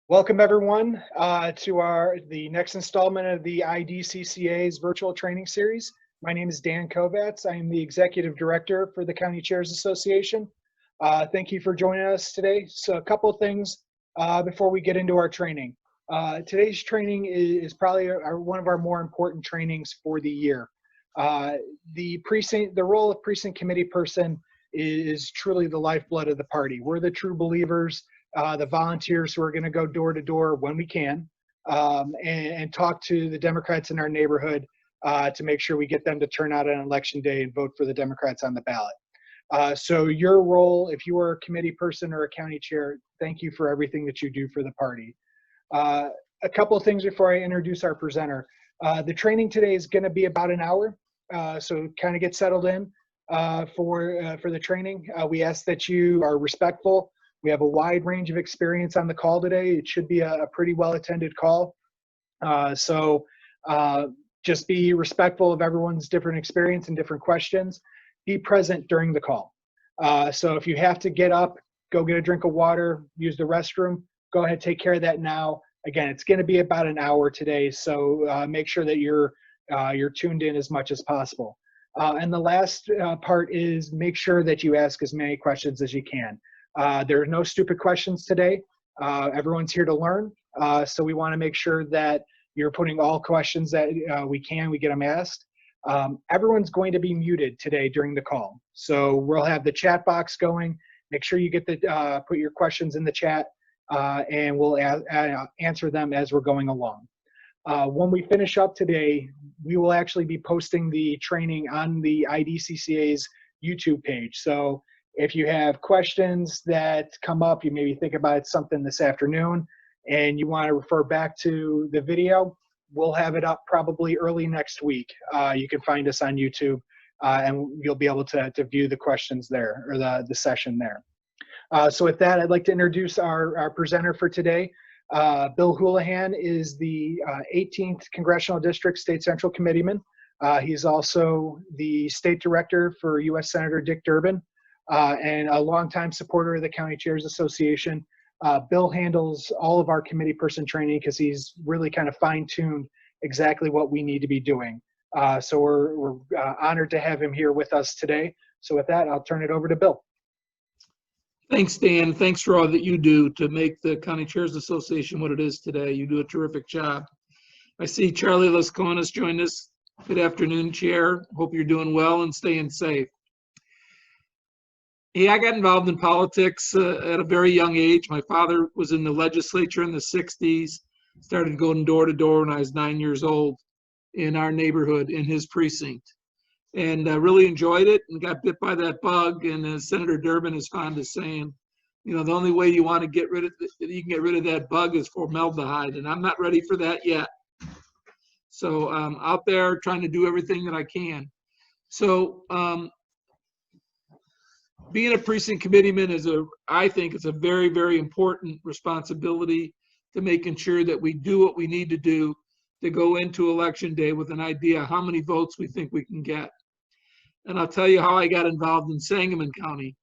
Welcome everyone to the next installment of the IDCCA's virtual training series. My name is Dan Kovatz. I am the Executive Director for the County Chairs Association. Thank you for joining us today. So a couple of things before we get into our training. Today's training is probably one of our more important trainings for the year. The role of Precinct Committeeperson is truly the lifeblood of the party. We're the true believers, the volunteers who are going to go door to door when we can and talk to the Democrats in our neighborhood to make sure we get them to turn out on election day and vote for the Democrats on the ballot. So your role, if you are a committee person or a county chair, thank you for everything that you do for the party. A couple of things before I introduce our presenter. The training today is going to be about an hour, so kind of get settled in for the training. We ask that you are respectful. We have a wide range of experience on the call today. It should be a pretty well-attended call. So just be respectful of everyone's different experience and different questions. Be present during the call. So if you have to get up, go get a drink of water, use the restroom, go ahead, take care of that now. Again, it's going to be about an hour today, so make sure that you're tuned in as much as possible. And the last part is make sure that you ask as many questions as you can. There are no stupid questions today. Everyone's here to learn, so we want to make sure that you're putting all questions that we get them asked. Everyone's going to be muted today during the call, so we'll have the chat box going. Make sure you get put your questions in the chat, and we'll answer them as we're going along. When we finish up today, we will actually be posting the training on the IDCCA's YouTube page. So if you have questions that come up, you maybe think about something this afternoon and you want to refer back to the video, we'll have it up probably early next week. You can find us on YouTube and you'll be able to view the questions there, or the session there. So with that, I'd like to introduce our presenter for today. Bill Houlihan is the 18th Congressional District State Central Committeeman. He's also the State Director for U.S. Senator Dick Durbin. And a longtime supporter of the County Chairs Association. Bill handles all of our committee person training because he's really kind of fine-tuned exactly what we need to be doing. So we're honored to have him here with us today. So with that, I'll turn it over to Bill. Thanks, Dan. Thanks for all that you do to make the County Chairs Association what it is today. You do a terrific job. I see Charlie Lasconis joined us. Good afternoon, Chair. Hope you're doing well and staying safe. Yeah, I got involved in politics at a very young age. My father was in the legislature in the 60s, started going door to door when I was 9 years old in our neighborhood, in his precinct. And I really enjoyed it and got bit by that bug. And as Senator Durbin is fond of saying, you know, the only way you want to get rid of you can get rid of that bug is formaldehyde. And I'm not ready for that yet. So I'm out there trying to do everything that I can. So being a precinct committeeman I think it's a very, very important responsibility to making sure that we do what we need to do to go into election day with an idea how many votes we think we can get. And I'll tell you how I got involved in Sangamon County.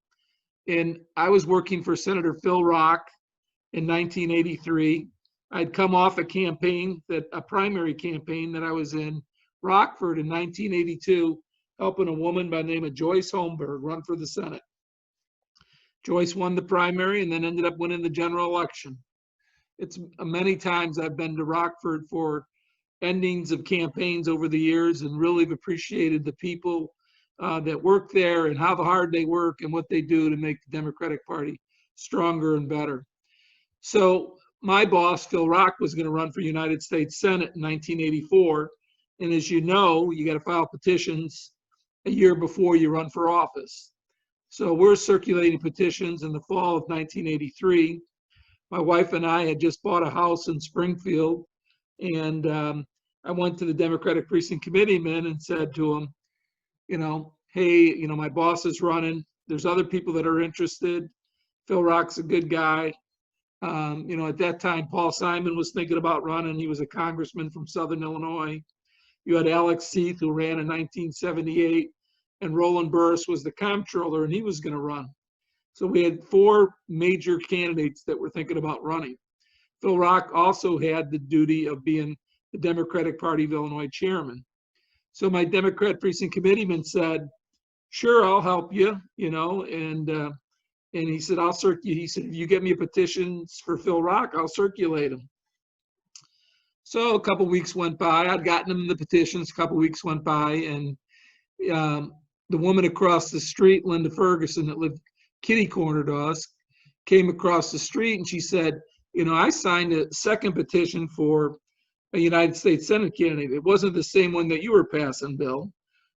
And I was working for Senator Phil Rock in 1983. I'd come off a primary campaign that I was in Rockford in 1982, helping a woman by the name of Joyce Holmberg run for the Senate. Joyce won the primary and then ended up winning the general election. It's many times I've been to Rockford for endings of campaigns over the years and really have appreciated the people that work there and how hard they work and what they do to make the Democratic Party stronger and better. So my boss, Phil Rock, was going to run for United States Senate in 1984. And as you know, you got to file petitions a year before you run for office. So we're circulating petitions in the fall of 1983. My wife and I had just bought a house in Springfield, and I went to the Democratic Precinct Committeeman and said to him, you know, hey, you know, my boss is running. There's other people that are interested. Phil Rock's a good guy. You know, at that time, Paul Simon was thinking about running. He was a congressman from Southern Illinois. You had Alex Seith, who ran in 1978. And Roland Burris was the comptroller, and he was going to run. So we had four major candidates that were thinking about running. Phil Rock also had the duty of being the Democratic Party of Illinois chairman. So my Democrat precinct committeeman said, sure, I'll help you, and he said, I'll circulate. He said, if you get me petitions for Phil Rock, I'll circulate them. So a couple weeks went by. I'd gotten him the petitions. A couple weeks went by, and the woman across the street, Linda Ferguson, that lived kitty corner to us, came across the street, and she said, I signed a second petition for a United States Senate candidate. It wasn't the same one that you were passing, Bill.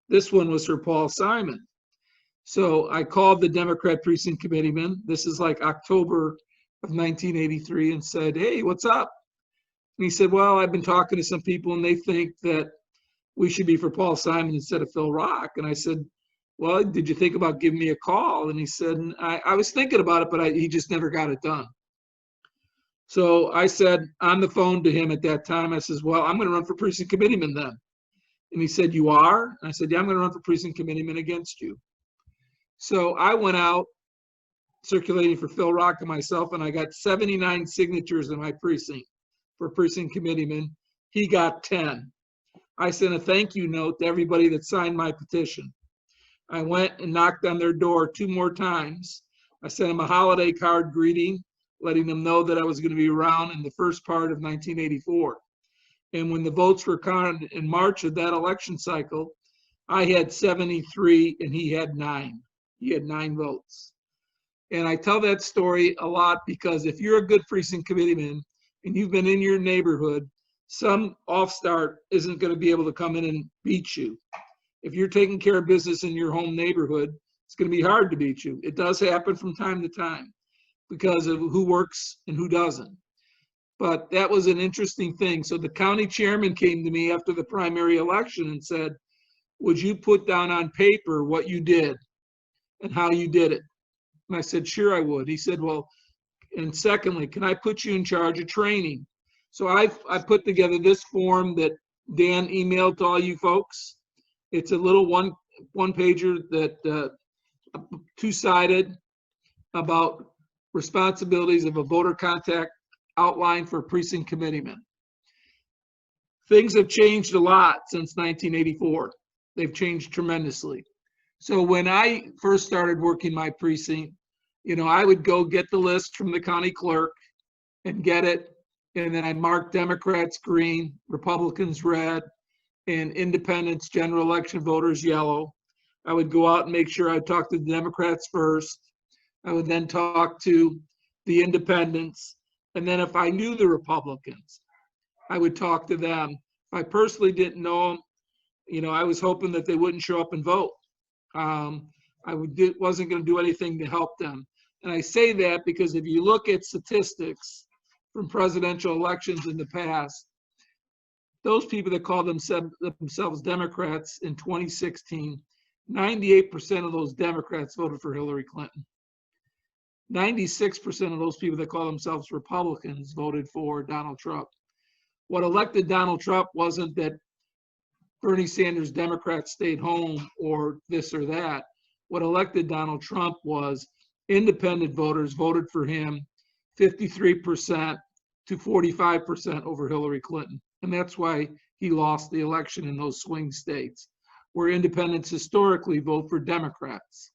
This one was for Paul Simon. So I called the Democrat precinct committeeman. This is like October of 1983, and said, hey, what's up? And he said, well, I've been talking to some people, and they think that we should be for Paul Simon instead of Phil Rock. And I said, well, did you think about giving me a call? And he said, I was thinking about it, but he just never got it done. So I said on the phone to him at that time, I says, well, I'm going to run for precinct committeeman then. And he said, you are? And I said, yeah, I'm going to run for precinct committeeman against you. So I went out circulating for Phil Rock and myself, and I got 79 signatures in my precinct for precinct committeeman. He got 10. I sent a thank you note to everybody that signed my petition. I went and knocked on their door 2 more times. I sent them a holiday card greeting, letting them know that I was going to be around in the first part of 1984. And when the votes were counted in March of that election cycle, I had 73 and he had 9. He had 9 votes. And I tell that story a lot because if you're a good precinct committeeman and you've been in your neighborhood, some off-start isn't going to be able to come in and beat you. If you're taking care of business in your home neighborhood, it's going to be hard to beat you. It does happen from time to time because of who works and who doesn't. But that was an interesting thing. So the county chairman came to me after the primary election and said, would you put down on paper what you did and how you did it? And I said, sure, I would. He said, well, and secondly, can I put you in charge of training? So I put together this form that Dan emailed to all you folks. It's a little one pager that 2-sided about responsibilities of a voter contact outline for precinct committeeman. Things have changed a lot since 1984. They've changed tremendously. So when I first started working my precinct, I would go get the list from the county clerk and get it. And then I marked Democrats green, Republicans red, and independents, general election voters yellow. I would go out and make sure I talked to the Democrats first. I would then talk to the independents. And then if I knew the Republicans, I would talk to them. If I personally didn't know them, I was hoping that they wouldn't show up and vote. Wasn't going to do anything to help them. And I say that because if you look at statistics from presidential elections in the past, those people that call themselves Democrats in 2016, 98% of those Democrats voted for Hillary Clinton. 96% of those people that call themselves Republicans voted for Donald Trump. What elected Donald Trump wasn't that Bernie Sanders Democrats stayed home or this or that. What elected Donald Trump was independent voters voted for him 53% to 45% over Hillary Clinton. And that's why he lost the election in those swing states, where independents historically vote for Democrats.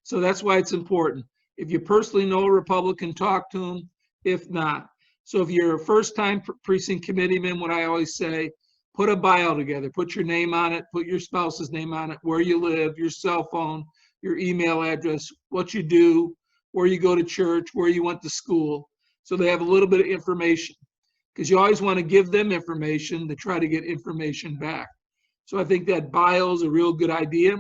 So that's why it's important. If you personally know a Republican, talk to them. If not, so if you're a first-time precinct committeeman, what I always say, put a bio together, put your name on it, put your spouse's name on it, where you live, your cell phone, your email address, what you do, where you go to church, where you went to school. So they have a little bit of information, because you always want to give them information to try to get information back. So I think that bio is a real good idea.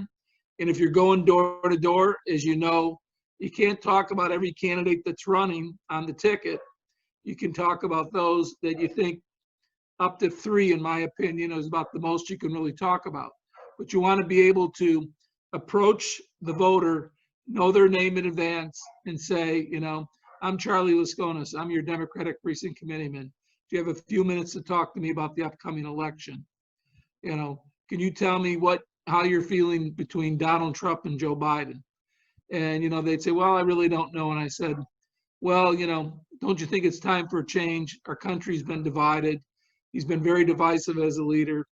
And if you're going door to door, as you know, you can't talk about every candidate that's running on the ticket. You can talk about those that you think, up to 3, in my opinion, is about the most you can really talk about. But you want to be able to approach the voter, know their name in advance, and say, I'm Charlie Lasconis. I'm your Democratic Precinct Committeeman. Do you have a few minutes to talk to me about the upcoming election? Can you tell me how you're feeling between Donald Trump and Joe Biden? And, they'd say, well, I really don't know. And I said, well, don't you think it's time for a change? Our country's been divided. He's been very divisive as a leader.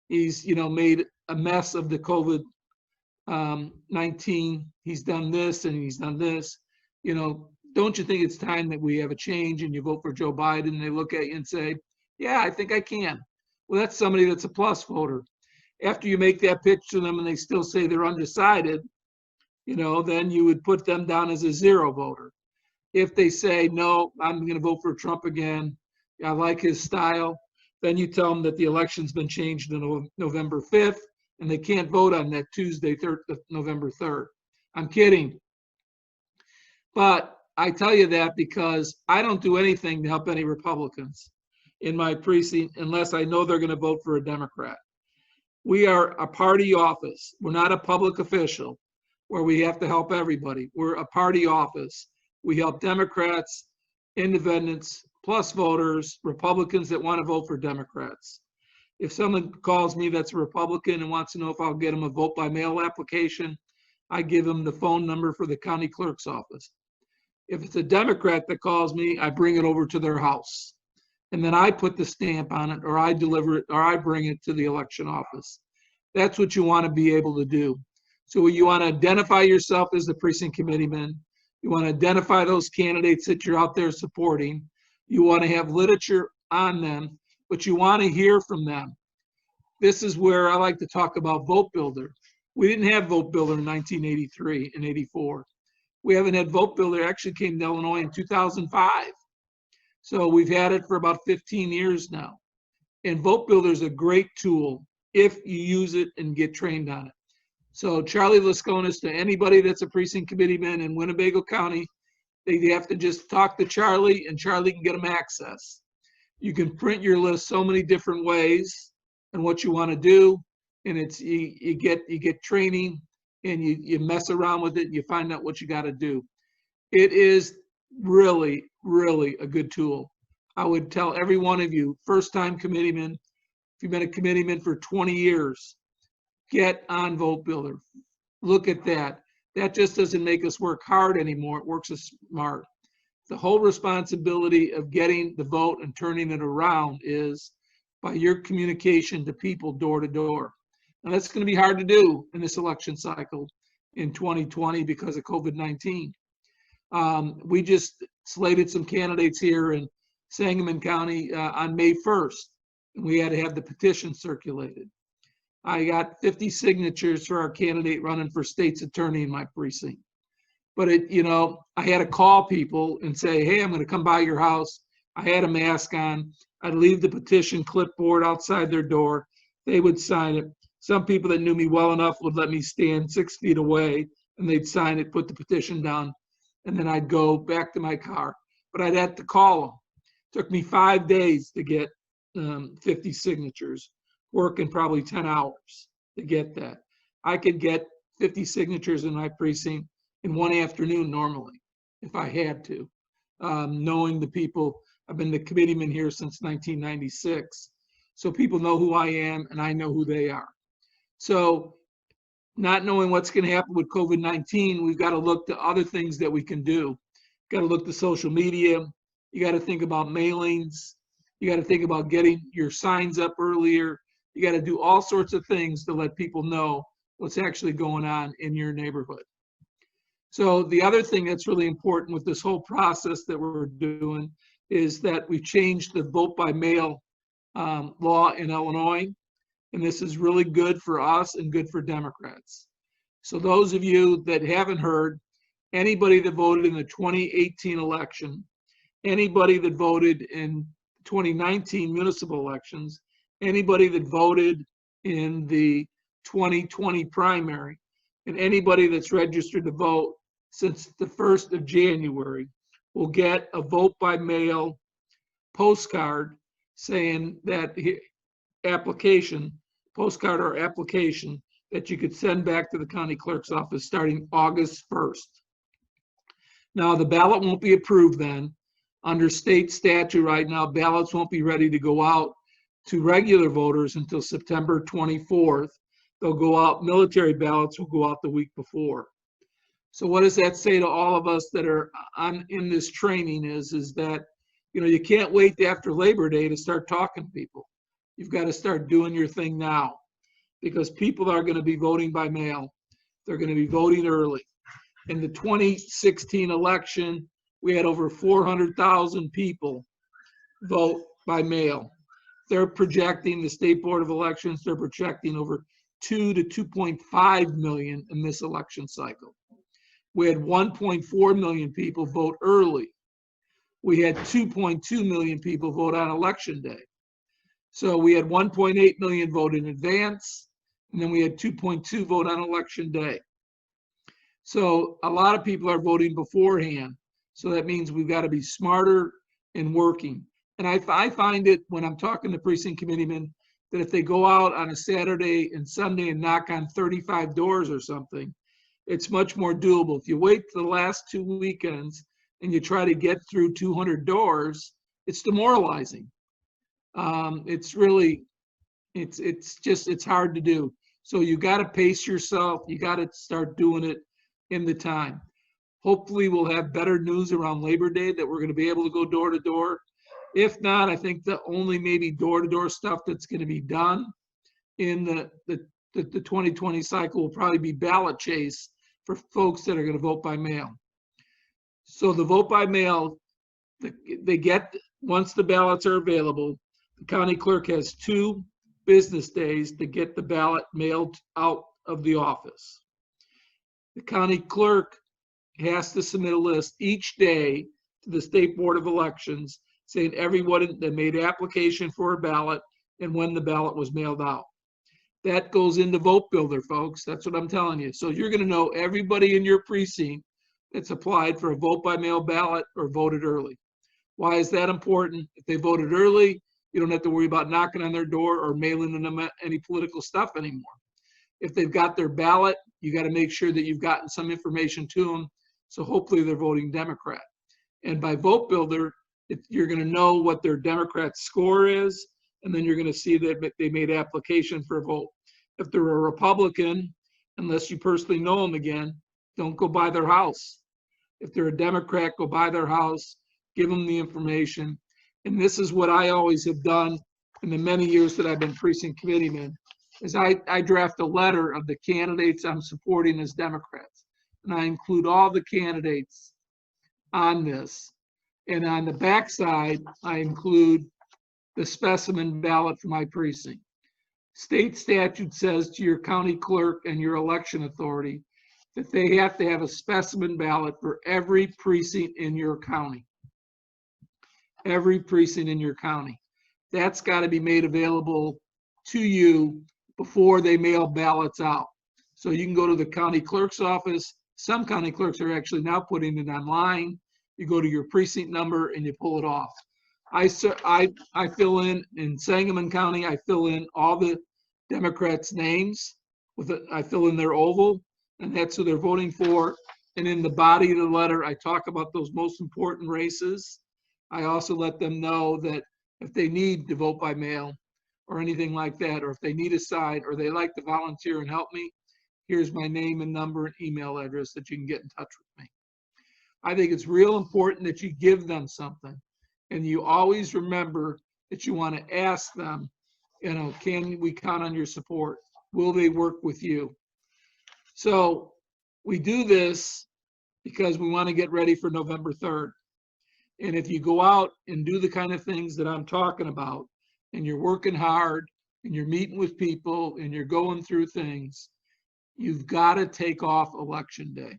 He's, made a mess of the COVID-19. He's done this and he's done this. Don't you think it's time that we have a change and you vote for Joe Biden? And they look at you and say, yeah, I think I can. Well, that's somebody that's a plus voter. After you make that pitch to them and they still say they're undecided, then you would put them down as a zero voter. If they say, no, I'm going to vote for Trump again, I like his style, then you tell them that the election's been changed to November 5th and they can't vote on that Tuesday, November 3rd. I'm kidding. But I tell you that because I don't do anything to help any Republicans in my precinct unless I know they're going to vote for a Democrat. We are a party office. We're not a public official where we have to help everybody. We're a party office. We help Democrats, independents, plus voters, Republicans that want to vote for Democrats. If someone calls me that's a Republican and wants to know if I'll get them a vote by mail application, I give them the phone number for the county clerk's office. If it's a Democrat that calls me, I bring it over to their house. And then I put the stamp on it, or I deliver it, or I bring it to the election office. That's what you want to be able to do. So you want to identify yourself as the precinct committeeman. You want to identify those candidates that you're out there supporting. You want to have literature on them, but you want to hear from them. This is where I like to talk about Vote Builder. We didn't have Vote Builder in 1983 and 84. We haven't had Vote Builder, actually came to Illinois in 2005. So we've had it for about 15 years now. And Vote Builder is a great tool if you use it and get trained on it. So Charlie Lasconis, to anybody that's a precinct committeeman in Winnebago County, they have to just talk to Charlie and Charlie can get them access. You can print your list so many different ways and what you want to do. And it's you get training and you mess around with it and you find out what you got to do. It is really, really a good tool. I would tell every one of you, first-time committeeman, if you've been a committeeman for 20 years, get on Vote Builder. Look at that. That just doesn't make us work hard anymore. It works us smart. The whole responsibility of getting the vote and turning it around is by your communication to people door to door. And that's going to be hard to do in this election cycle in 2020 because of COVID-19. We just slated some candidates here in Sangamon County on May 1st, and we had to have the petition circulated. I got 50 signatures for our candidate running for state's attorney in my precinct. But I had to call people and say, hey, I'm going to come by your house. I had a mask on. I'd leave the petition clipboard outside their door. They would sign it. Some people that knew me well enough would let me stand 6 feet away and they'd sign it, put the petition down, and then I'd go back to my car. But I'd have to call them. It took me 5 days to get 50 signatures, working probably 10 hours to get that. I could get 50 signatures in my precinct in one afternoon normally, if I had to. Knowing the people, I've been the committeeman here since 1996. So people know who I am and I know who they are. So not knowing what's going to happen with COVID-19, we've got to look to other things that we can do. Got to look to social media. You got to think about mailings. You got to think about getting your signs up earlier. You got to do all sorts of things to let people know what's actually going on in your neighborhood. So the other thing that's really important with this whole process that we're doing is that we've changed the vote by mail law in Illinois. And this is really good for us and good for Democrats. So those of you that haven't heard, anybody that voted in the 2018 election, anybody that voted in 2019 municipal elections, anybody that voted in the 2020 primary, and anybody that's registered to vote since the 1st of January will get a vote by mail postcard saying that postcard or application that you could send back to the county clerk's office starting August 1st. Now, the ballot won't be approved then. Under state statute right now, ballots won't be ready to go out to regular voters until September 24th. They'll go out, military ballots will go out the week before. So what does that say to all of us that are in this training is that, you know, you can't wait till after Labor Day to start talking to people. You've got to start doing your thing now, because people are going to be voting by mail. They're going to be voting early. In the 2016 election, we had over 400,000 people vote by mail. They're projecting, the State Board of Elections, they're projecting over 2 to 2.5 million in this election cycle. We had 1.4 million people vote early. We had 2.2 million people vote on election day. So we had 1.8 million vote in advance, and then we had 2.2 vote on election day. So a lot of people are voting beforehand. So that means we've got to be smarter and working. And I find it when I'm talking to precinct committeemen that if they go out on a Saturday and Sunday and knock on 35 doors or something, it's much more doable. If you wait for the last 2 weekends and you try to get through 200 doors, it's demoralizing. It's really, it's hard to do. So you got to pace yourself. You got to start doing it in the time. Hopefully we'll have better news around Labor Day that we're going to be able to go door to door. If not, I think the only maybe door-to-door stuff that's going to be done in the 2020 cycle will probably be ballot chase for folks that are going to vote by mail. So the vote by mail, they get, once the ballots are available, the county clerk has 2 business days to get the ballot mailed out of the office. The county clerk has to submit a list each day to the State Board of Elections saying everyone that made application for a ballot and when the ballot was mailed out. That goes into Vote Builder, folks. That's what I'm telling you. So you're going to know everybody in your precinct that's applied for a vote by mail ballot or voted early. Why is that important? If they voted early, you don't have to worry about knocking on their door or mailing them any political stuff anymore. If they've got their ballot, you got to make sure that you've gotten some information to them. So hopefully they're voting Democrat. And by Vote Builder, you're going to know what their Democrat score is, and then you're going to see that they made application for a vote. If they're a Republican, unless you personally know them again, don't go by their house. If they're a Democrat, go by their house, give them the information. And this is what I always have done in the many years that I've been precinct committeeman, is I draft a letter of the candidates I'm supporting as Democrats. And I include all the candidates on this. And on the backside, I include the specimen ballot for my precinct. State statute says to your county clerk and your election authority that they have to have a specimen ballot for every precinct in your county. Every precinct in your county. That's got to be made available to you before they mail ballots out. So you can go to the county clerk's office. Some county clerks are actually now putting it online. You go to your precinct number and you pull it off. I fill in Sangamon County, I fill in all the Democrats' names. I fill in their oval, and that's who they're voting for. And in the body of the letter, I talk about those most important races. I also let them know that if they need to vote by mail or anything like that, or if they need a side or they like to volunteer and help me, here's my name and number and email address that you can get in touch with me. I think it's real important that you give them something, and you always remember that you want to ask them, you know, can we count on your support? Will they work with you? So we do this because we want to get ready for November 3rd. And if you go out and do the kind of things that I'm talking about, and you're working hard and you're meeting with people and you're going through things, you've got to take off election day.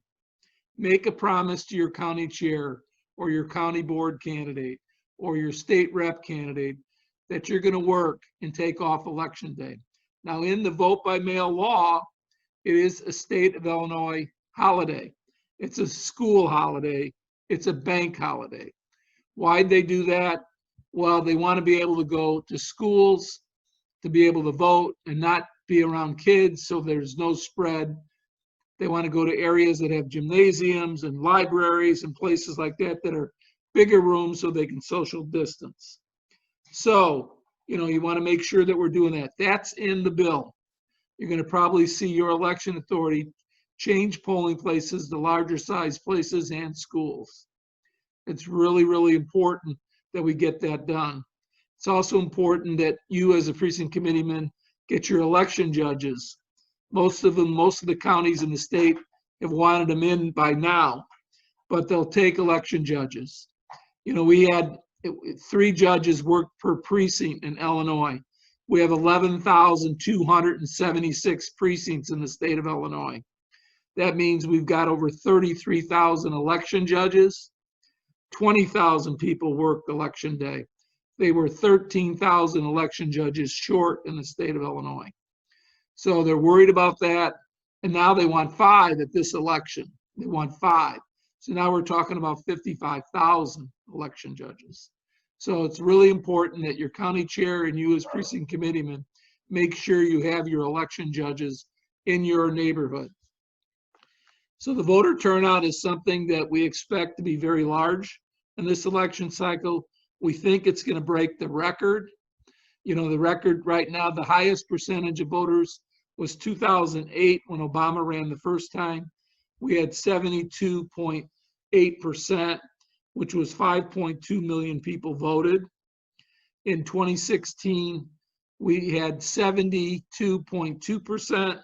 Make a promise to your county chair or your county board candidate or your state rep candidate that you're going to work and take off election day. Now, in the vote by mail law, it is a state of Illinois holiday. It's a school holiday. It's a bank holiday. Why'd they do that? Well, they want to be able to go to schools to be able to vote and not be around kids so there's no spread. They want to go to areas that have gymnasiums and libraries and places like that that are bigger rooms so they can social distance. So, you know, you want to make sure that we're doing that. That's in the bill. You're going to probably see your election authority change polling places to larger size places and schools. It's really, really important that we get that done. It's also important that you as a precinct committeeman get your election judges. Most of the counties in the state have wanted them in by now, but they'll take election judges. You know, we had 3 judges work per precinct in Illinois. We have 11,276 precincts in the state of Illinois. That means we've got over 33,000 election judges. 20,000 people worked election day. They were 13,000 election judges short in the state of Illinois. So they're worried about that. And now they want 5 at this election. They want 5. So now we're talking about 55,000 election judges. So it's really important that your county chair and you as precinct committeeman make sure you have your election judges in your neighborhood. So the voter turnout is something that we expect to be very large in this election cycle. We think it's going to break the record. You know, the record right now, the highest percentage of voters was 2008 when Obama ran the first time. We had 72.8%, which was 5.2 million people voted. In 2016, we had 72.2%,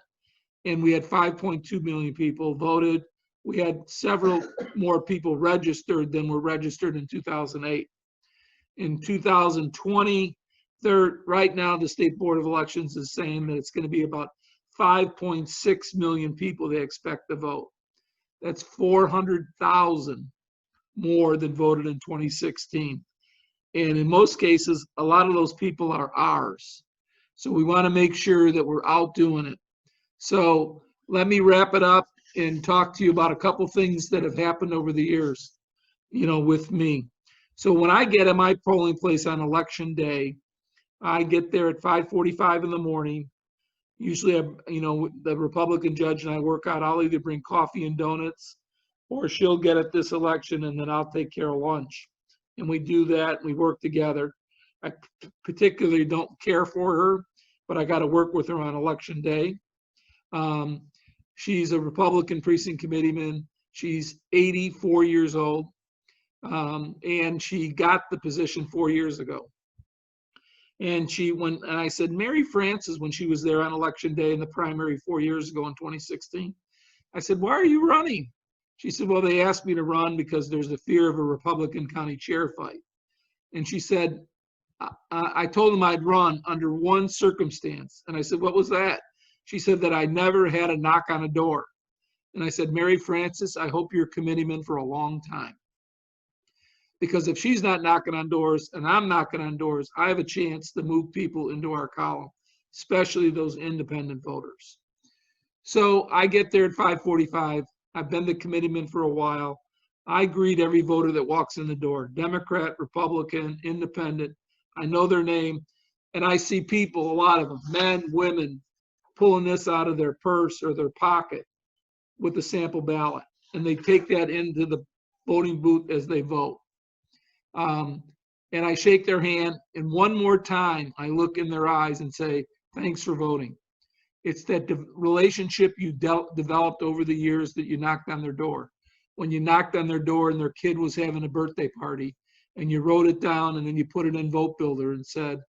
and we had 5.2 million people voted. We had several more people registered than were registered in 2008. In 2020, right now, the State Board of Elections is saying that it's going to be about 5.6 million people they expect to vote. That's 400,000 more than voted in 2016. And in most cases, a lot of those people are ours. So we want to make sure that we're out doing it. So let me wrap it up and talk to you about a couple things that have happened over the years, you know, with me. So when I get at my polling place on election day, I get there at 5:45 in the morning. Usually, you know, the Republican judge and I work out, I'll either bring coffee and donuts or she'll get at this election and then I'll take care of lunch. And we do that, we work together. I particularly don't care for her, but I got to work with her on election day. She's a Republican precinct committeeman. She's 84 years old. And she got the position 4 years ago. And I said, Mary Frances, when she was there on election day in the primary 4 years ago in 2016, I said, why are you running? She said, well, they asked me to run because there's a fear of a Republican county chair fight. And she said, I told them I'd run under one circumstance. And I said, what was that? She said that I never had a knock on a door. And I said, Mary Frances, I hope you're committeeman for a long time. Because if she's not knocking on doors and I'm knocking on doors, I have a chance to move people into our column, especially those independent voters. So I get there at 5:45. I've been the committeeman for a while. I greet every voter that walks in the door, Democrat, Republican, independent. I know their name. And I see people, a lot of them, men, women, pulling this out of their purse or their pocket with the sample ballot. And they take that into the voting booth as they vote. And I shake their hand, and one more time, I look in their eyes and say, thanks for voting. It's that relationship you developed over the years that you knocked on their door. When you knocked on their door and their kid was having a birthday party, and you wrote it down, and then you put it in Vote Builder and said,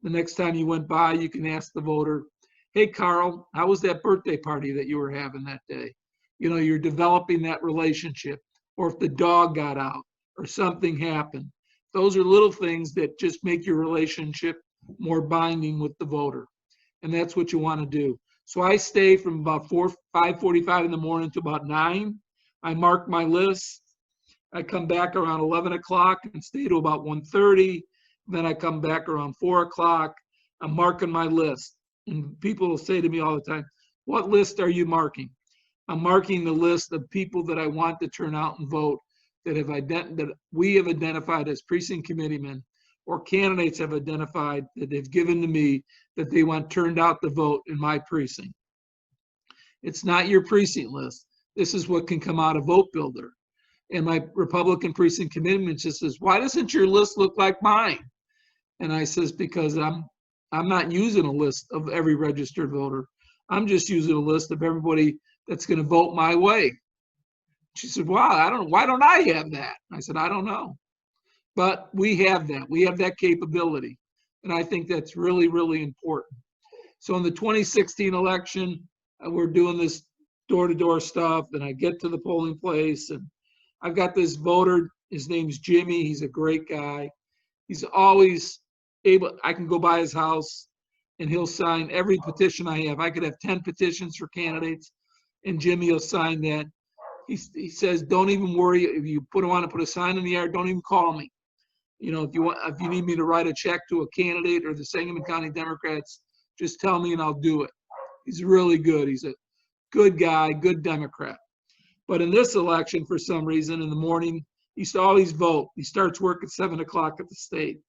the next time you went by, you can ask the voter, hey, Carl, how was that birthday party that you were having that day? You know, you're developing that relationship. Or if the dog got out or something happened. Those are little things that just make your relationship more binding with the voter. And that's what you want to do. So I stay from about 5:45 in the morning to about 9. I mark my list. I come back around 11 o'clock and stay to about 1:30. Then I come back around 4 o'clock. I'm marking my list. And people will say to me all the time, what list are you marking? I'm marking the list of people that I want to turn out and vote that we have identified as precinct committeemen, or candidates have identified that they've given to me that they want turned out to vote in my precinct. It's not your precinct list. This is what can come out of Vote Builder. And my Republican precinct committeeman just says, why doesn't your list look like mine? And I says, because I'm not using a list of every registered voter. I'm just using a list of everybody that's going to vote my way. She said, wow, why don't I have that? I said, I don't know. But we have that. We have that capability. And I think that's really, really important. So in the 2016 election, we're doing this door-to-door stuff, and I get to the polling place, and I've got this voter. His name's Jimmy. He's a great guy. He's always able, I can go by his house, and he'll sign every petition I have. I could have 10 petitions for candidates, and Jimmy will sign that. He says, don't even worry. If you want to put a sign in the yard, don't even call me. You know, if you need me to write a check to a candidate or the Sangamon County Democrats, just tell me and I'll do it. He's really good. He's a good guy, good Democrat. But in this election, for some reason, in the morning, he used to always vote. He starts work at 7 o'clock at the state,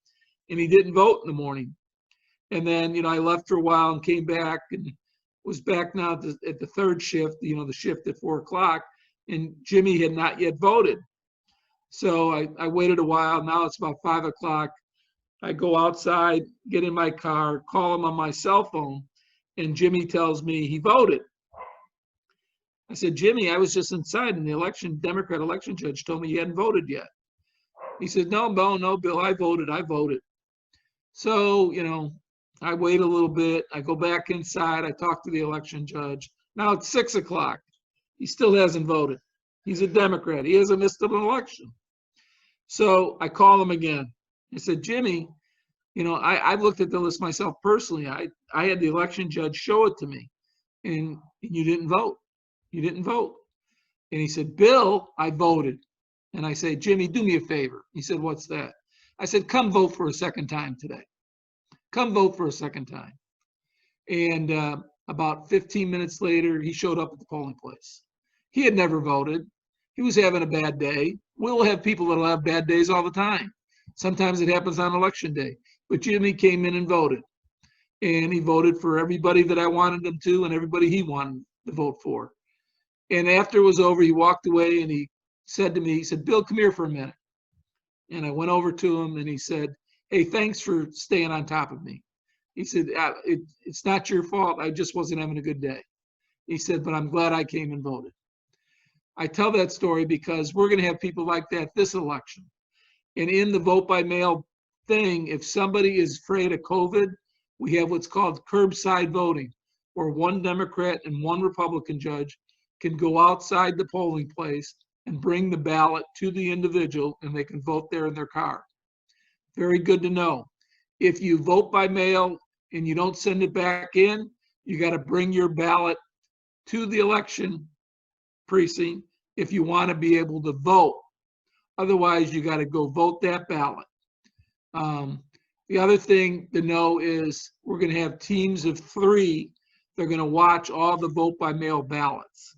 and he didn't vote in the morning. And then, you know, I left for a while and came back and was back now at the third shift, you know, the shift at 4 o'clock, and Jimmy had not yet voted. So I waited a while. Now it's about 5 o'clock. I go outside, get in my car, call him on my cell phone, and Jimmy tells me he voted. I said, Jimmy, I was just inside, and the Democrat election judge told me you hadn't voted yet. He said, no, Bill, I voted. So, you know, I wait a little bit. I go back inside. I talk to the election judge. Now it's 6 o'clock. He still hasn't voted. He's a Democrat. He hasn't missed an election. So I call him again. I said, Jimmy, you know, I've looked at the list myself personally. I had the election judge show it to me, and you didn't vote. You didn't vote. And he said, Bill, I voted. And I say, Jimmy, do me a favor. He said, what's that? I said, come vote for a second time today. Come vote for a second time. And about 15 minutes later, he showed up at the polling place. He had never voted. He was having a bad day. We'll have people that'll have bad days all the time. Sometimes it happens on election day. But Jimmy came in and voted. And he voted for everybody that I wanted him to and everybody he wanted to vote for. And after it was over, he walked away and he said to me, he said, Bill, come here for a minute. And I went over to him and he said, hey, thanks for staying on top of me. He said, it's not your fault. I just wasn't having a good day. He said, but I'm glad I came and voted. I tell that story because we're going to have people like that this election. And in the vote by mail thing, if somebody is afraid of COVID, we have what's called curbside voting, where one Democrat and one Republican judge can go outside the polling place and bring the ballot to the individual, and they can vote there in their car. Very good to know. If you vote by mail and you don't send it back in, you got to bring your ballot to the election precinct if you want to be able to vote. Otherwise, you got to go vote that ballot. The other thing to know is we're going to have teams of 3. They're going to watch all the vote by mail ballots.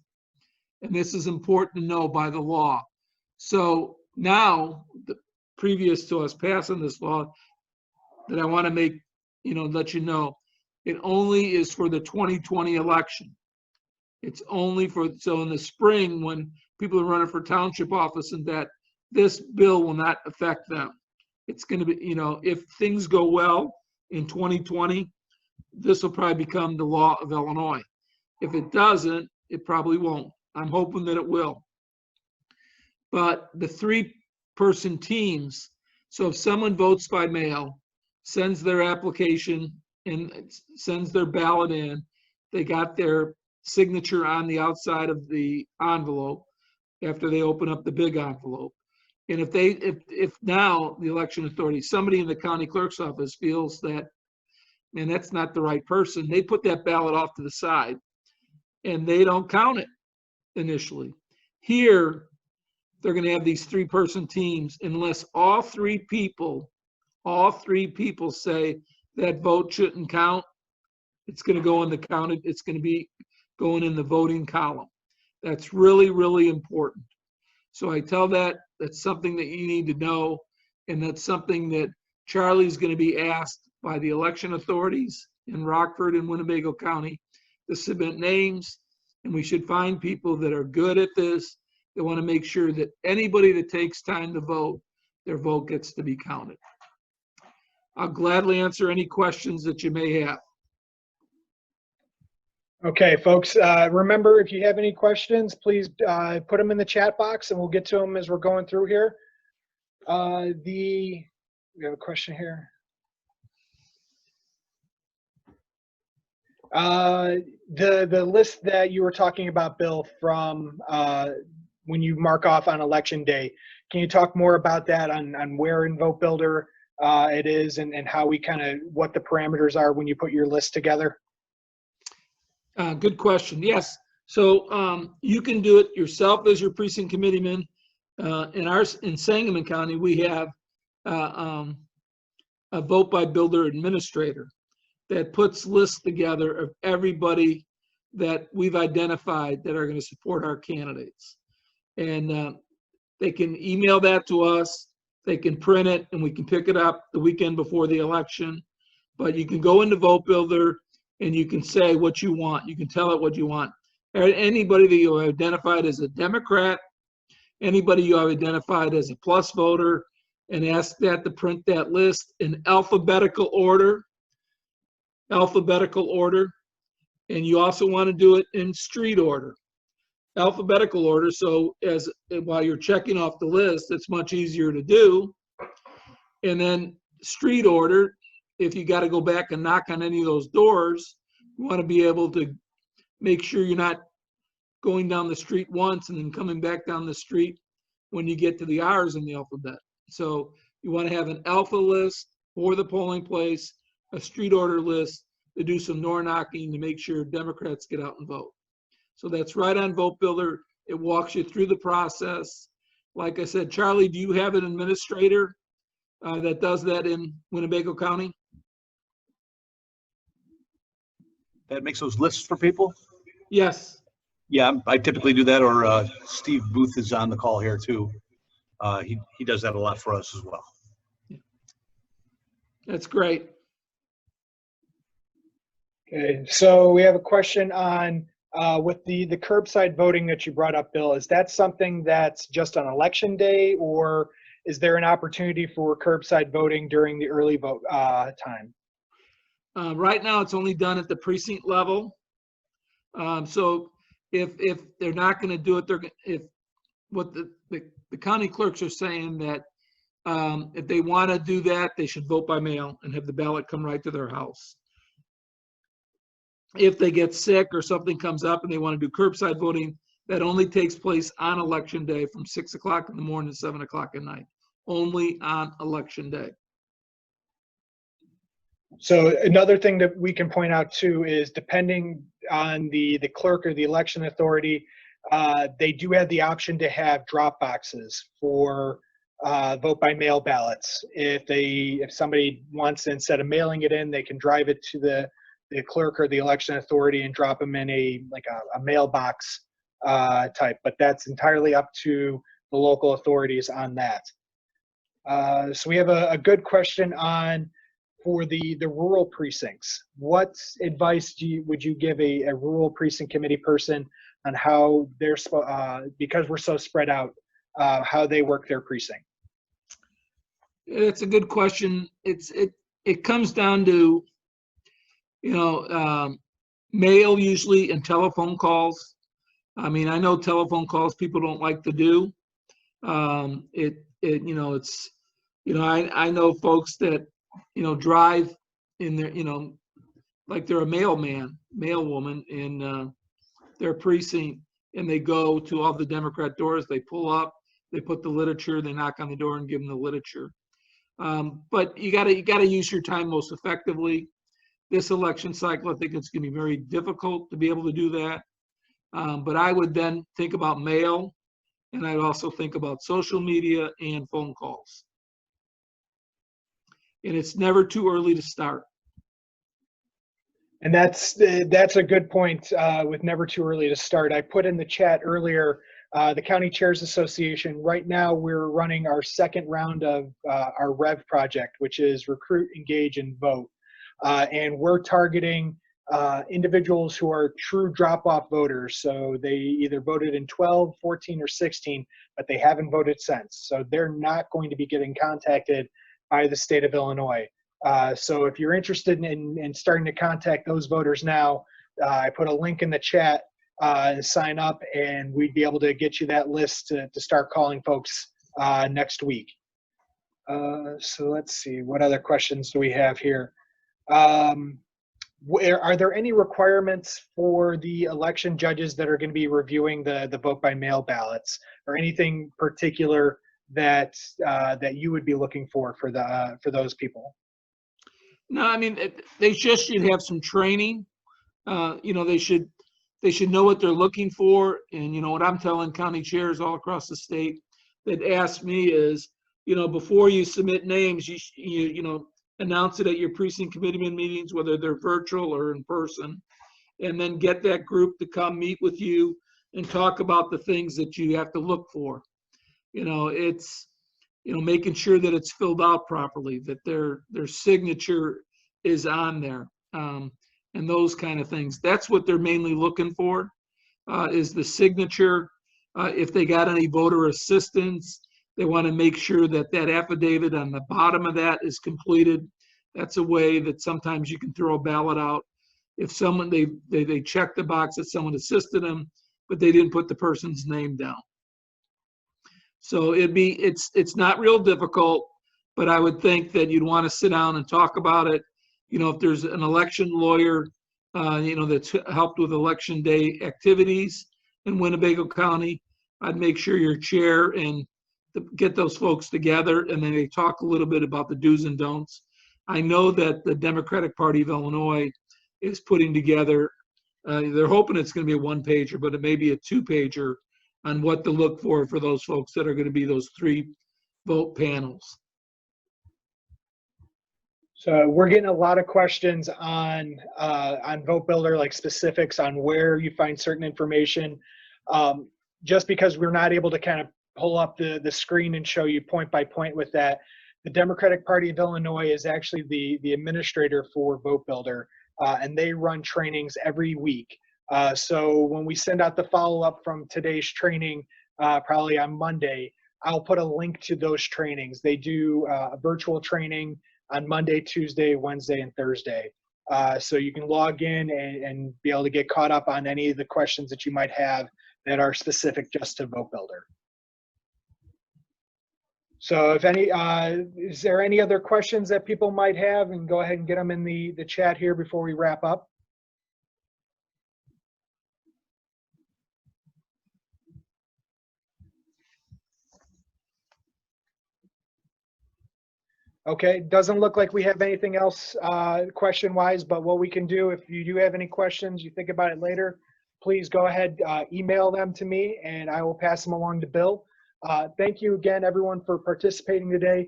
And this is important to know by the law. So now, previous to us passing this law, that I want to make, let you know, it only is for the 2020 election. It's only for, so in the spring when people are running for township office and that, this bill will not affect them. It's going to be, if things go well in 2020, this will probably become the law of Illinois. If it doesn't, it probably won't. I'm hoping that it will. But the 3-person teams, so if someone votes by mail, sends their application and sends their ballot in, they got their signature on the outside of the envelope after they open up the big envelope. And if now the election authority, somebody in the county clerk's office feels that, man, that's not the right person, they put that ballot off to the side and they don't count it initially. Here, they're going to have these 3-person teams unless all 3 people say that vote shouldn't count. It's going to go in the counted, it's going to be going in the voting column. That's really, really important. So I tell that's something that you need to know, and that's something that Charlie's going to be asked by the election authorities in Rockford and Winnebago County to submit names, and we should find people that are good at this, that want to make sure that anybody that takes time to vote, their vote gets to be counted. I'll gladly answer any questions that you may have. Okay, folks, remember, if you have any questions, please put them in the chat box and we'll get to them as we're going through here. We have a question here. The list that you were talking about, Bill, from when you mark off on election day, can you talk more about that on where in Vote Builder it is and how we what the parameters are when you put your list together? Good question. Yes. So you can do it yourself as your precinct committeeman. In Sangamon County, we have a vote by builder administrator that puts lists together of everybody that we've identified that are going to support our candidates. And they can email that to us, they can print it, and we can pick it up the weekend before the election. But you can go into Vote Builder and you can say what you want. You can tell it what you want. Anybody that you have identified as a Democrat, anybody you have identified as a plus voter, and ask that to print that list in alphabetical order. And you also want to do it in street order, alphabetical order. So while you're checking off the list, it's much easier to do. And then street order, if you got to go back and knock on any of those doors, you want to be able to make sure you're not going down the street once and then coming back down the street when you get to the R's in the alphabet. So you want to have an alpha list for the polling place, a street order list to do some door knocking to make sure Democrats get out and vote. So that's right on Vote Builder. It walks you through the process. Like I said, Charlie, do you have an administrator that does that in Winnebago County? That makes those lists for people? Yes. Yeah, I typically do that, or Steve Booth is on the call here too. He does that a lot for us as well. That's great. Okay, so we have a question on with the curbside voting that you brought up, Bill. Is that something that's just on election day, or is there an opportunity for curbside voting during the early vote time? Right now, it's only done at the precinct level. So if they're not going to do it, what the county clerks are saying that if they want to do that, they should vote by mail and have the ballot come right to their house. If they get sick or something comes up and they want to do curbside voting, that only takes place on election day from 6 o'clock in the morning to 7 o'clock at night, only on election day. So another thing that we can point out too is, depending on the clerk or the election authority, they do have the option to have drop boxes for vote by mail ballots. If somebody wants, instead of mailing it in, they can drive it to the clerk or the election authority and drop them in a mailbox type. But that's entirely up to the local authorities on that. So we have a good question on, for the rural precincts. What advice would you give a rural precinct committee person on how they're, because we're so spread out, how they work their precinct? It's a good question. It comes down to, mail usually and telephone calls. I mean, I know telephone calls people don't like to do. I know folks that, drive in their, like they're a mailman, mailwoman in their precinct, and they go to all the Democrat doors, they pull up, they put the literature, they knock on the door and give them the literature. But you gotta use your time most effectively. This election cycle, I think it's gonna be very difficult to be able to do that. But I would then think about mail, and I'd also think about social media and phone calls. And it's never too early to start. And that's a good point with never too early to start. I put in the chat earlier, the County Chairs Association, right now we're running our second round of our REV project, which is Recruit, Engage, and Vote. And we're targeting individuals who are true drop-off voters. So they either voted in 12, 14, or 16, but they haven't voted since. So they're not going to be getting contacted by the state of Illinois. So if you're interested in starting to contact those voters now, I put a link in the chat to sign up, and we'd be able to get you that list to start calling folks next week. So let's see, what other questions do we have here? Are there any requirements for the election judges that are going to be reviewing the vote by mail ballots, or anything particular that that you would be looking for those people? No, I mean, they just should have some training. You know, they should know what they're looking for. And, you know, what I'm telling county chairs all across the state that ask me is, you know, before you submit names, you know, announce it at your precinct committeeman meetings, whether they're virtual or in person, and then get that group to come meet with you and talk about the things that you have to look for. You know, it's, you know, making sure that it's filled out properly, that their signature is on there, and those kind of things. That's what they're mainly looking for, is the signature. If they got any voter assistance, they want to make sure that that affidavit on the bottom of that is completed. That's a way that sometimes you can throw a ballot out. If someone, they check the box that someone assisted them, but they didn't put the person's name down. So it's not real difficult, but I would think that you'd want to sit down and talk about it. You know, if there's an election lawyer, you know, that's helped with election day activities in Winnebago County, I'd make sure your chair and get those folks together, and then they talk a little bit about the do's and don'ts. I know that the Democratic Party of Illinois is putting together, they're hoping it's going to be a one-pager, but it may be a two-pager on what to look for those folks that are going to be those 3 vote panels. So we're getting a lot of questions on Vote Builder, like specifics on where you find certain information. Just because we're not able to kind of pull up the screen and show you point by point with that, the Democratic Party of Illinois is actually the administrator for Vote Builder, and they run trainings every week. So when we send out the follow-up from today's training, probably on Monday, I'll put a link to those trainings. They do a virtual training on Monday, Tuesday, Wednesday, and Thursday. So you can log in and be able to get caught up on any of the questions that you might have that are specific just to Vote Builder. So if any, is there any other questions that people might have? And go ahead and get them in the chat here before we wrap up. Okay, doesn't look like we have anything else question-wise, but what we can do, if you do have any questions, you think about it later, please go ahead, email them to me, and I will pass them along to Bill. Thank you again, everyone, for participating today.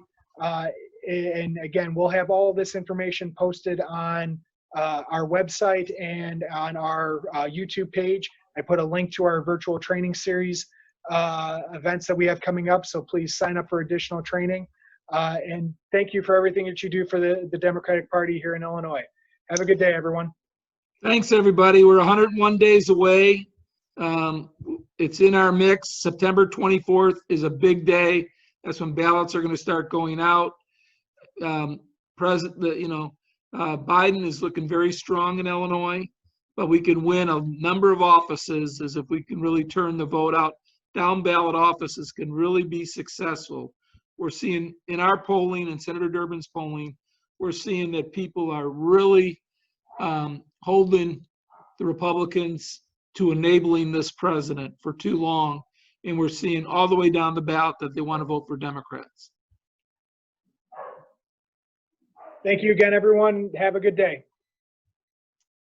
And again, we'll have all this information posted on our website and on our YouTube page. I put a link to our virtual training series events that we have coming up, so please sign up for additional training. And thank you for everything that you do for the Democratic Party here in Illinois. Have a good day, everyone. Thanks, everybody. We're 101 days away. It's in our mix. September 24th is a big day. That's when ballots are going to start going out. Biden is looking very strong in Illinois, but we can win a number of offices as if we can really turn the vote out. Down ballot offices can really be successful. We're seeing in our polling and Senator Durbin's polling, we're seeing that people are really holding the Republicans to enabling this president for too long. And we're seeing all the way down the ballot that they want to vote for Democrats. Thank you again, everyone. Have a good day.